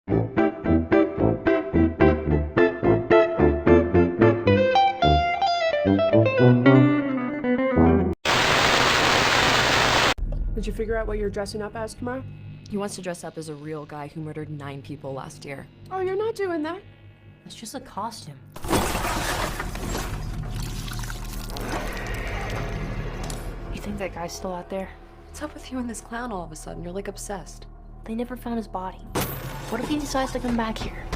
Did you figure out what you're dressing up as tomorrow? He wants to dress up as a real guy who murdered 9 people last year. Oh, you're not doing that. It's just a costume. You think that guy's still out there? What's up with you and this clown all of a sudden? You're like obsessed. They never found his body. What if he decides to come back here?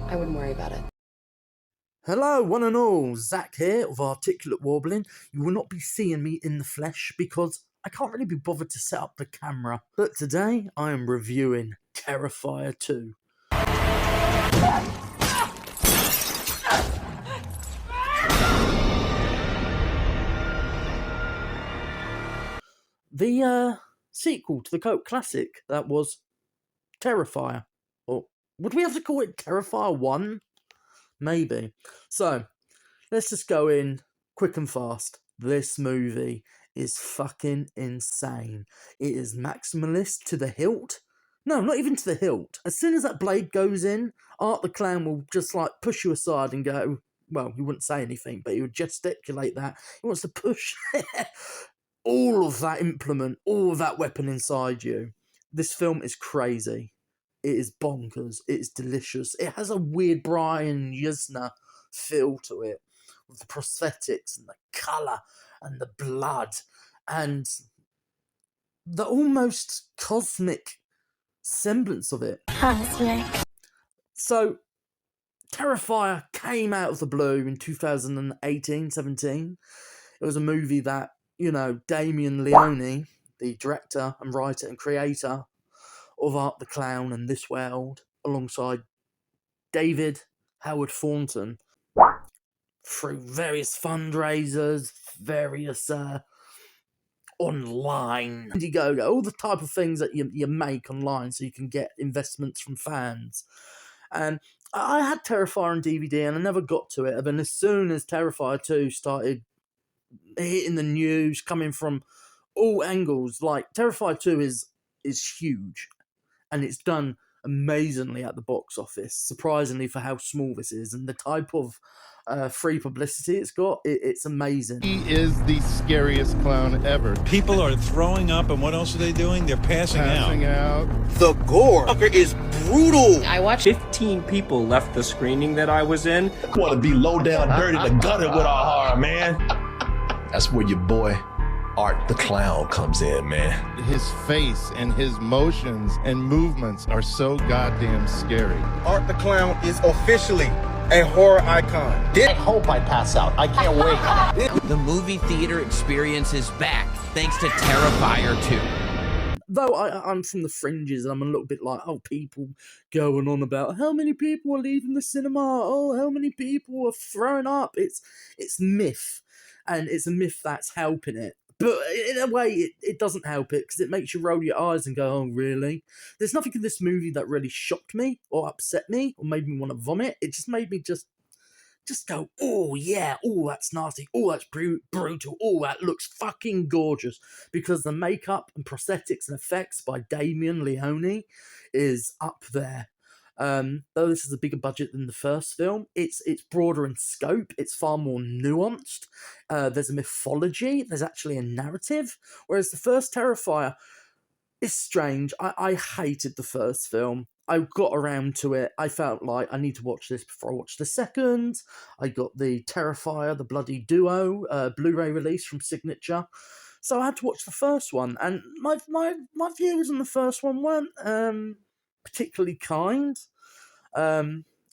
I wouldn't worry about it. Hello, one and all, Zach here of Articulate Warbling. You will not be seeing me in the flesh because I can't really be bothered to set up the camera. But today, I am reviewing Terrifier 2. The sequel to the cult classic that was Terrifier. Or would we have to call it Terrifier 1? Maybe. So, let's just go in quick and fast. This movie is fucking insane. It is maximalist to the hilt. No, not even to the hilt. As soon as that blade goes in, Art the Clown will just like push you aside and go, well, he wouldn't say anything, but he would gesticulate that. He wants to push all of that implement, all of that weapon inside you. This film is crazy. It is bonkers. It is delicious. It has a weird Brian Yuzna feel to it, with the prosthetics and the colour and the blood and the almost cosmic semblance of it. Cosmic. So, Terrifier came out of the blue in 2018-17. It was a movie that, you know, Damien Leone, the director and writer and creator of Art the Clown and This World, alongside David Howard Thornton, through various fundraisers, various online Indiegogo, all the type of things that you make online so you can get investments from fans. And I had Terrifier on DVD and I never got to it. And then as soon as Terrifier 2 started hitting the news, coming from all angles, like Terrifier 2 is huge. And it's done amazingly at the box office, surprisingly for how small this is and the type of free publicity it's got. It's amazing. He is the scariest clown ever. People are throwing up, and what else are they doing? They're passing out. The gore is brutal. I watched 15 people left the screening that I was in. Want to be low down, dirty, the gutter with our horror, man. That's where your boy Art the Clown comes in, man. His face and his motions and movements are so goddamn scary. Art the Clown is officially a horror icon. I hope I pass out. I can't wait. The movie theater experience is back, thanks to Terrifier 2. Though I'm from the fringes and I'm a little bit like, oh, people going on about how many people are leaving the cinema, oh, how many people are throwing up. It's myth, and it's a myth that's helping it. But in a way, it doesn't help it, because it makes you roll your eyes and go, oh, really? There's nothing in this movie that really shocked me or upset me or made me want to vomit. It just made me just go, oh, yeah, oh, that's nasty, oh, that's brutal, oh, that looks fucking gorgeous. Because the makeup and prosthetics and effects by Damien Leone is up there. Though this is a bigger budget than the first film, it's broader in scope, it's far more nuanced, there's a mythology, there's actually a narrative, whereas the first Terrifier is strange. I hated the first film. I got around to it. I felt like I need to watch this before I watch the second. I got the Terrifier, the Bloody Duo, Blu-ray release from Signature, so I had to watch the first one, and my views on the first one weren't particularly kind.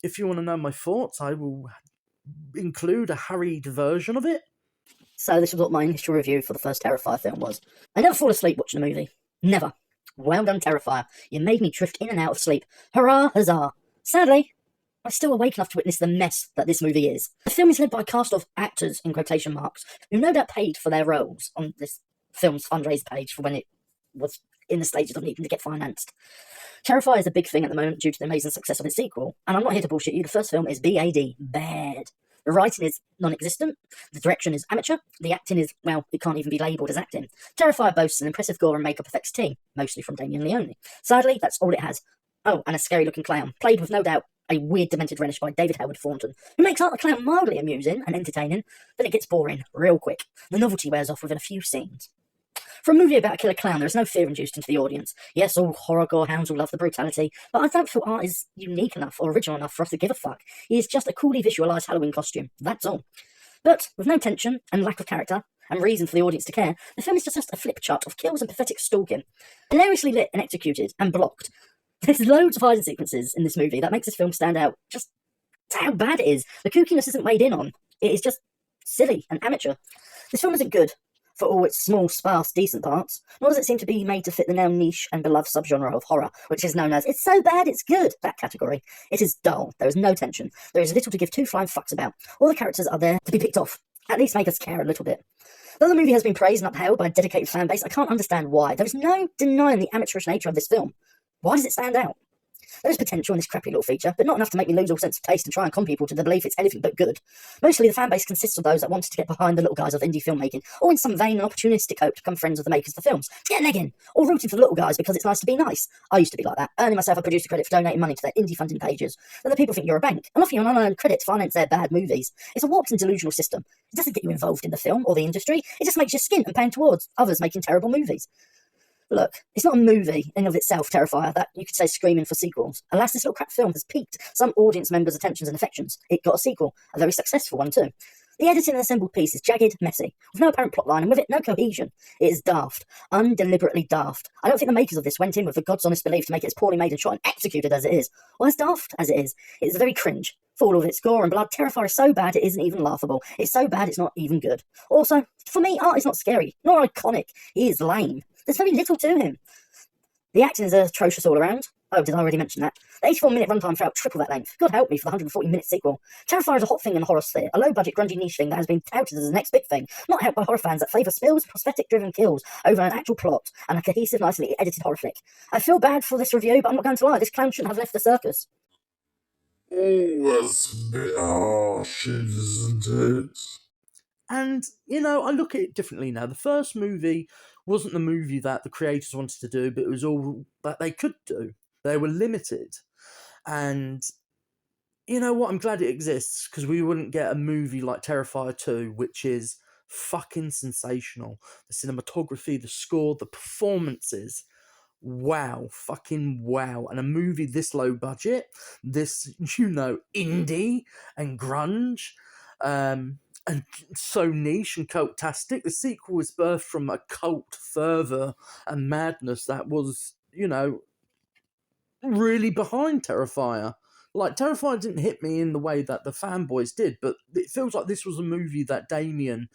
If you want to know my thoughts, I will include a hurried version of it. So this is what my initial review for the first Terrifier film was. I never fall asleep watching a movie. Never. Well done, Terrifier. You made me drift in and out of sleep. Hurrah, huzzah. Sadly, I'm still awake enough to witness the mess that this movie is. The film is led by a cast of actors, in quotation marks, who no doubt paid for their roles on this film's fundraise page for when it was in the stages of needing to get financed. Terrifier is a big thing at the moment due to the amazing success of its sequel, and I'm not here to bullshit you, the first film is BAD, bad. The writing is non-existent, the direction is amateur, the acting is, well, it can't even be labelled as acting. Terrifier boasts an impressive gore and makeup effects team, mostly from Damien Leone. Sadly, that's all it has. Oh, and a scary-looking clown, played with no doubt a weird demented relish by David Howard Thornton, who makes Art the Clown mildly amusing and entertaining, then it gets boring real quick. The novelty wears off within a few scenes. For a movie about a killer clown, there is no fear induced into the audience. Yes, all horror gore hounds will love the brutality, but I don't feel Art is unique enough or original enough for us to give a fuck. He is just a coolly visualised Halloween costume, that's all. But, with no tension and lack of character, and reason for the audience to care, the film is just a flip chart of kills and pathetic stalking. Hilariously lit and executed, and blocked. There's loads of hiding sequences in this movie that makes this film stand out, just how bad it is. The kookiness isn't weighed in on. It is just silly and amateur. This film isn't good, for all its small, sparse, decent parts, nor does it seem to be made to fit the now niche and beloved subgenre of horror, which is known as "it's so bad it's good," that category. It is dull, there is no tension, there is little to give two flying fucks about. All the characters are there to be picked off, at least make us care a little bit. Though the movie has been praised and upheld by a dedicated fan base, I can't understand why. There is no denying the amateurish nature of this film. Why does it stand out? There is potential in this crappy little feature, but not enough to make me lose all sense of taste and try and con people to the belief it's anything but good. Mostly the fan base consists of those that wanted to get behind the little guys of indie filmmaking, or in some vain and opportunistic hope to become friends of the makers of the films, to get an egg in, or rooting for the little guys because it's nice to be nice. I used to be like that, earning myself a producer credit for donating money to their indie funding pages. Then the people think you're a bank, and offer you an unearned credit to finance their bad movies. It's a warped and delusional system. It doesn't get you involved in the film or the industry, it just makes you skint and paying towards others making terrible movies. Look, it's not a movie in of itself, Terrifier, that you could say screaming for sequels. Alas, this little crap film has piqued some audience members' attentions and affections. It got a sequel, a very successful one too. The editing and assembled piece is jagged, messy, with no apparent plotline, and with it no cohesion. It is daft, undeliberately daft. I don't think the makers of this went in with the God's honest belief to make it as poorly made and shot and executed as it is, or as daft as it is very cringe. For all of its gore and blood, Terrifier is so bad it isn't even laughable. It's so bad it's not even good. Also, for me, Art is not scary, nor iconic. He is lame. There's very little to him. The acting is atrocious all around. Oh, did I already mention that? The 84-minute runtime felt triple that length. God help me for the 140-minute sequel. Terrifier is a hot thing in the horror sphere, a low-budget, grungy niche thing that has been touted as the next big thing, not helped by horror fans that favour spills, prosthetic-driven kills over an actual plot and a cohesive, nicely edited horror flick. I feel bad for this review, but I'm not going to lie, this clown shouldn't have left the circus. Oh, that's a bit harsh, isn't it? And, you know, I look at it differently now. The first movie wasn't the movie that the creators wanted to do, but it was all that they could do. They were limited. And, you know what, I'm glad it exists, because we wouldn't get a movie like Terrifier 2, which is fucking sensational. The cinematography, the score, the performances. Wow, fucking wow. And a movie this low budget, this, you know, indie and grunge, and so niche and cultastic. The sequel was birthed from a cult fervour and madness that was, you know, really behind Terrifier. Like, Terrifier didn't hit me in the way that the fanboys did, but it feels like this was a movie that Damien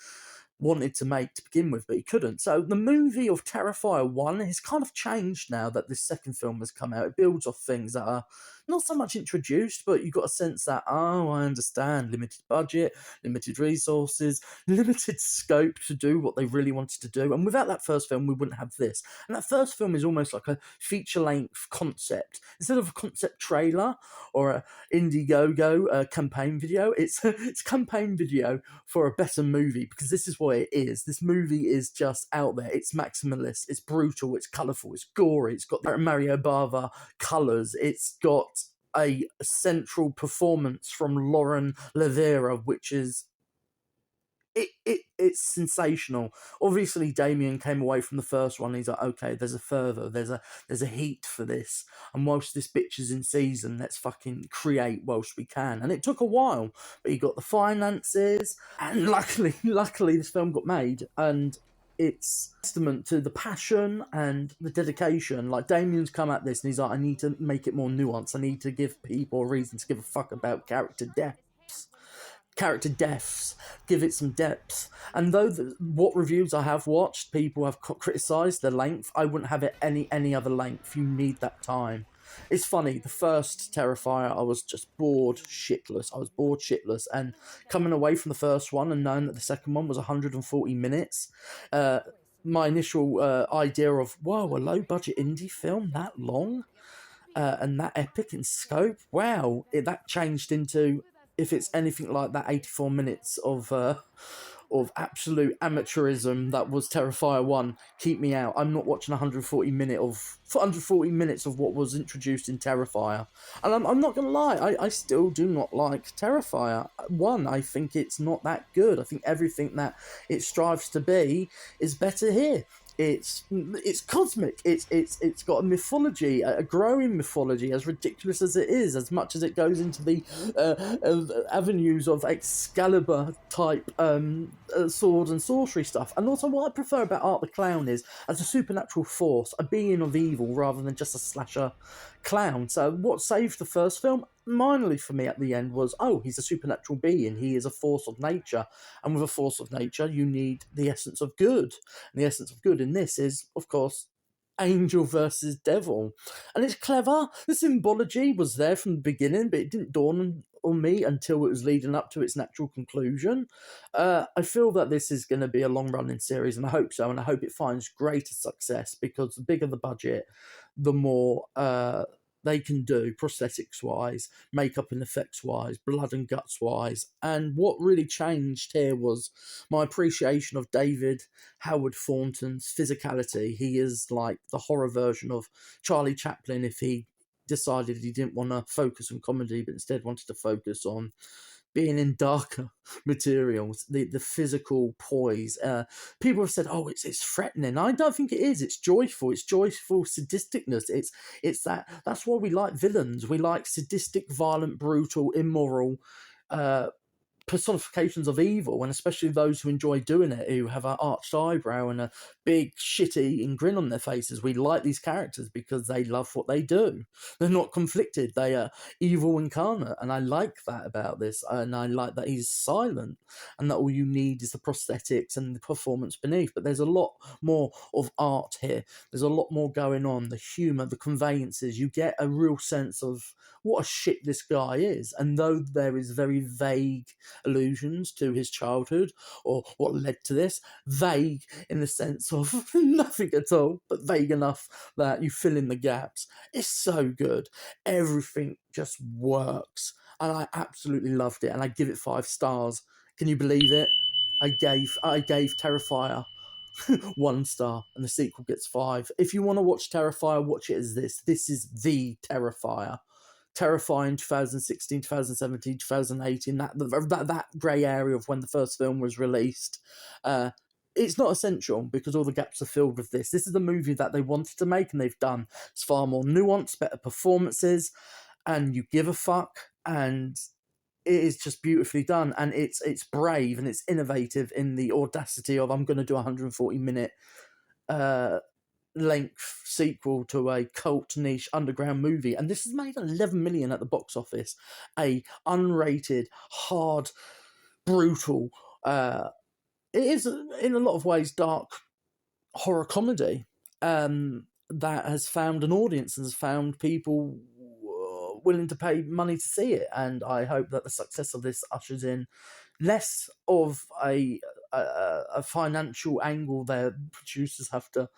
wanted to make to begin with, but he couldn't. So the movie of Terrifier 1 has kind of changed now that this second film has come out. It builds off things that are not so much introduced, but you've got a sense that, oh, I understand, limited budget, limited resources, limited scope to do what they really wanted to do. And without that first film, we wouldn't have this. And that first film is almost like a feature-length concept. Instead of a concept trailer or a Indiegogo campaign video, it's a campaign video for a better movie, because this is what it is. This movie is just out there. It's maximalist, it's brutal, it's colourful, it's gory, it's got Mario Bava colours, it's got a central performance from Lauren Lavera, which is it's sensational. Obviously, Damien came away from the first one. He's like, okay, there's a fervour, there's a heat for this, and whilst this bitch is in season, let's fucking create whilst we can. And it took a while, but he got the finances, and luckily, this film got made, and it's testament to the passion and the dedication. Like, Damien's come at this and he's like, I need to make it more nuanced. I need to give people a reason to give a fuck about character deaths, give it some depth. And though what reviews I have watched, people have criticised the length, I wouldn't have it any other length. You need that time. It's funny, the first Terrifier, I was just bored shitless. And coming away from the first one and knowing that the second one was 140 minutes, my initial idea of, whoa, a low-budget indie film that long? And that epic in scope? Wow, that changed into, if it's anything like that 84 minutes of absolute amateurism that was Terrifier 1, keep me out. I'm not watching 140 minutes of what was introduced in Terrifier. And I'm not going to lie, I still do not like Terrifier 1. I think it's not that good. I think everything that it strives to be is better here. It's cosmic. It's got a mythology, a growing mythology, as ridiculous as it is, as much as it goes into the avenues of Excalibur type sword and sorcery stuff. And also, what I prefer about Art the Clown is as a supernatural force, a being of evil rather than just a slasher clown. So what saved the first film minorly for me at the end was, oh, he's a supernatural being, he is a force of nature, and with a force of nature you need the essence of good, and the essence of good in this is, of course, angel versus devil. And it's clever. The symbology was there from the beginning, but it didn't dawn on me until it was leading up to its natural conclusion. I feel that this is going to be a long-running series, and I hope so, and I hope it finds greater success, because the bigger the budget, the more they can do prosthetics-wise, makeup and effects-wise, blood and guts-wise. And what really changed here was my appreciation of David Howard Thornton's physicality. He is like the horror version of Charlie Chaplin if he decided he didn't want to focus on comedy, but instead wanted to focus on being in darker materials, the physical poise. People have said, "Oh, it's threatening." I don't think it is. It's joyful. It's joyful sadisticness. It's that's why we like villains. We like sadistic, violent, brutal, immoral personifications of evil, and especially those who enjoy doing it, who have an arched eyebrow and a big shit-eating grin on their faces. We like these characters because they love what they do. They're not conflicted. They are evil incarnate, and I like that about this. And I like that he's silent, and that all you need is the prosthetics and the performance beneath. But there's a lot more of art here. There's a lot more going on. The humour, the conveyances. You get a real sense of what a shit this guy is. And though there is very vague allusions to his childhood or what led to this, vague in the sense of nothing at all, but vague enough that you fill in the gaps. It's so good. Everything just works, and I absolutely loved it, and I give it 5 stars. Can you believe it? I gave Terrifier 1 star, and the sequel gets 5. If you want to watch Terrifier, watch it as this. This is the Terrifier. Terrifying 2016, 2017, 2018, that grey area of when the first film was released. It's not essential because all the gaps are filled with this. This is the movie that they wanted to make and they've done. It's far more nuanced, better performances, and you give a fuck, and it is just beautifully done, and it's brave and it's innovative in the audacity of, I'm going to do a 140-minute length sequel to a cult niche underground movie, and this has made 11 million at the box office. A unrated, hard, brutal, it is in a lot of ways dark horror comedy that has found an audience and has found people willing to pay money to see it. And I hope that the success of this ushers in less of a financial angle. Their producers have to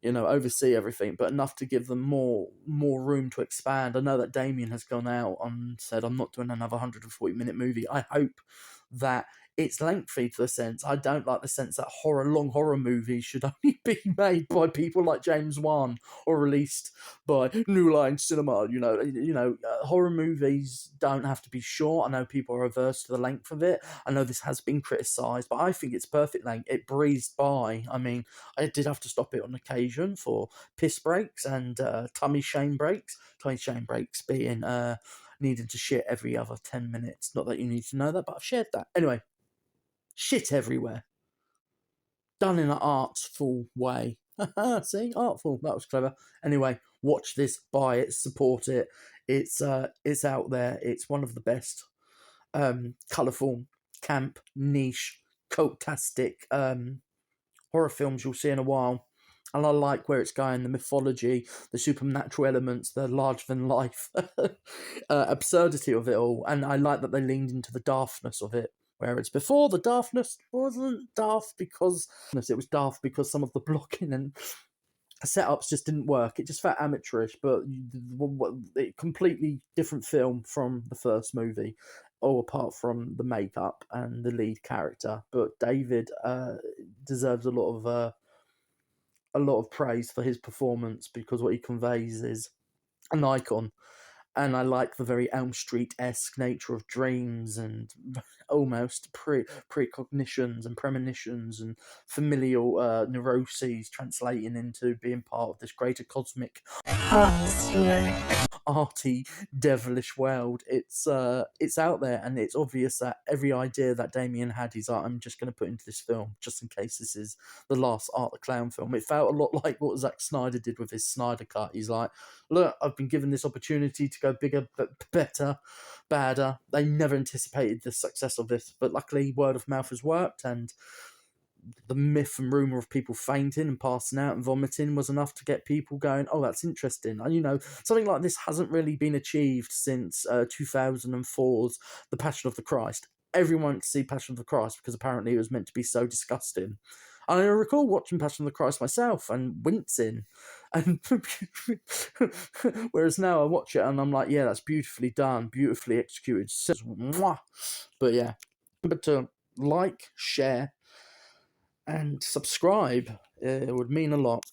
oversee everything, but enough to give them more room to expand. I know that Damien has gone out and said, I'm not doing another 140-minute movie. I hope that it's lengthy to the sense. I don't like the sense that long horror movies should only be made by people like James Wan or released by New Line Cinema. Horror movies don't have to be short. I know people are averse to the length of it. I know this has been criticised, but I think it's perfect length. It breezed by. I mean, I did have to stop it on occasion for piss breaks and tummy shame breaks. Tummy shame breaks being needing to shit every other 10 minutes. Not that you need to know that, but I've shared that. Anyway, shit everywhere. Done in an artful way. See? Artful. That was clever. Anyway, watch this, buy it, support it. It's out there. It's one of the best colourful, camp, niche, cultastic horror films you'll see in a while. And I like where it's going, the mythology, the supernatural elements, the larger-than-life absurdity of it all. And I like that they leaned into the daftness of it. Whereas before, the daftness wasn't daft because... It was daft because some of the blocking and setups just didn't work. It just felt amateurish, but completely different film from the first movie. all apart from the makeup and the lead character. But David deserves a lot of praise for his performance, because what he conveys is an icon. And I like the very Elm Street-esque nature of dreams and almost precognitions and premonitions and familial neuroses translating into being part of this greater cosmic arty, devilish world. It's out there, and it's obvious that every idea that Damien had, he's like, I'm just going to put into this film, just in case this is the last Art the Clown film. It felt a lot like what Zack Snyder did with his Snyder Cut. He's like, look, I've been given this opportunity to go bigger, better, badder. They never anticipated the success of this, but luckily word of mouth has worked, and the myth and rumor of people fainting and passing out and vomiting was enough to get people going, oh, that's interesting. And, something like this hasn't really been achieved since 2004's The Passion of the Christ. Everyone went to see Passion of the Christ because apparently it was meant to be so disgusting. And I recall watching Passion of the Christ myself and wincing. And whereas now I watch it and I'm like, yeah, that's beautifully done, beautifully executed. Says, mwah. But yeah, remember to like, share, and subscribe. It would mean a lot.